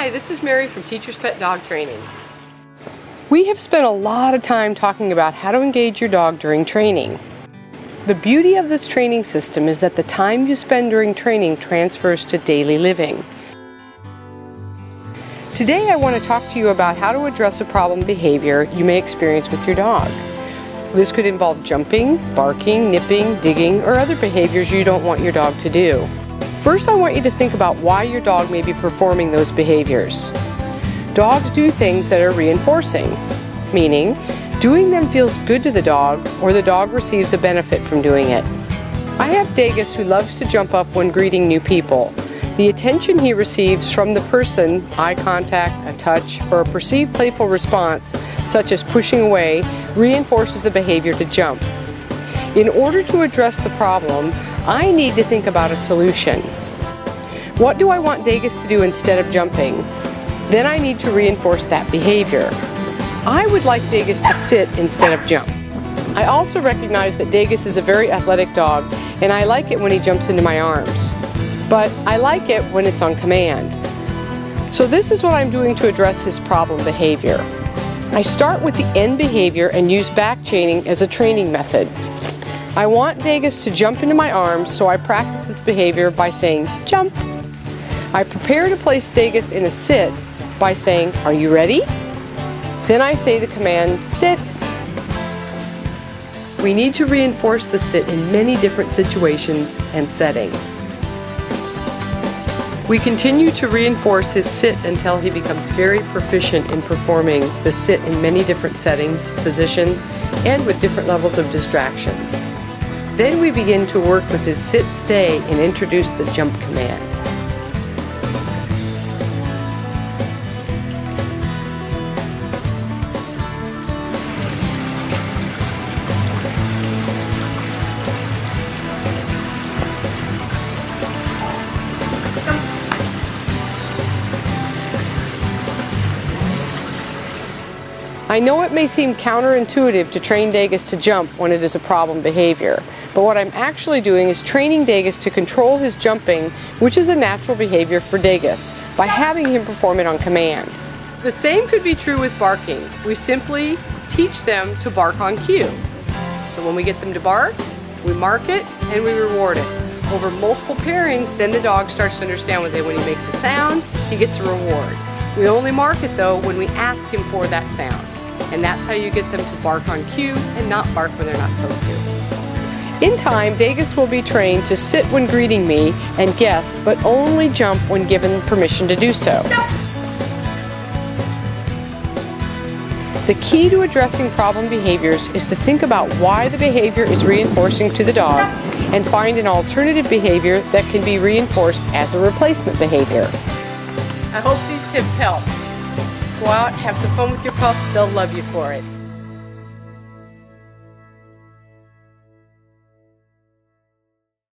Hi, this is Mary from Teacher's Pet Dog Training. We have spent a lot of time talking about how to engage your dog during training. The beauty of this training system is that the time you spend during training transfers to daily living. Today I want to talk to you about how to address a problem behavior you may experience with your dog. This could involve jumping, barking, nipping, digging, or other behaviors you don't want your dog to do. First, I want you to think about why your dog may be performing those behaviors. Dogs do things that are reinforcing, meaning doing them feels good to the dog or the dog receives a benefit from doing it. I have Dagus who loves to jump up when greeting new people. The attention he receives from the person, eye contact, a touch, or a perceived playful response, such as pushing away, reinforces the behavior to jump. In order to address the problem, I need to think about a solution. What do I want Dagus to do instead of jumping? Then I need to reinforce that behavior. I would like Dagus to sit instead of jump. I also recognize that Dagus is a very athletic dog, and I like it when he jumps into my arms. But I like it when it's on command. So this is what I'm doing to address his problem behavior. I start with the end behavior and use back chaining as a training method. I want Dagus to jump into my arms, so I practice this behavior by saying, jump. I prepare to place Dagus in a sit by saying, are you ready? Then I say the command, sit. We need to reinforce the sit in many different situations and settings. We continue to reinforce his sit until he becomes very proficient in performing the sit in many different settings, positions, and with different levels of distractions. Then we begin to work with his sit-stay and introduce the jump command. I know it may seem counterintuitive to train Dagus to jump when it is a problem behavior, but what I'm actually doing is training Dagus to control his jumping, which is a natural behavior for Dagus, by having him perform it on command. The same could be true with barking. We simply teach them to bark on cue. So when we get them to bark, we mark it and we reward it. Over multiple pairings, then the dog starts to understand when he makes a sound, he gets a reward. We only mark it though when we ask him for that sound. And that's how you get them to bark on cue and not bark when they're not supposed to. In time, Dagus will be trained to sit when greeting me and guests, but only jump when given permission to do so. The key to addressing problem behaviors is to think about why the behavior is reinforcing to the dog and find an alternative behavior that can be reinforced as a replacement behavior. I hope these tips help. Go out, have some fun with your pup, they'll love you for it.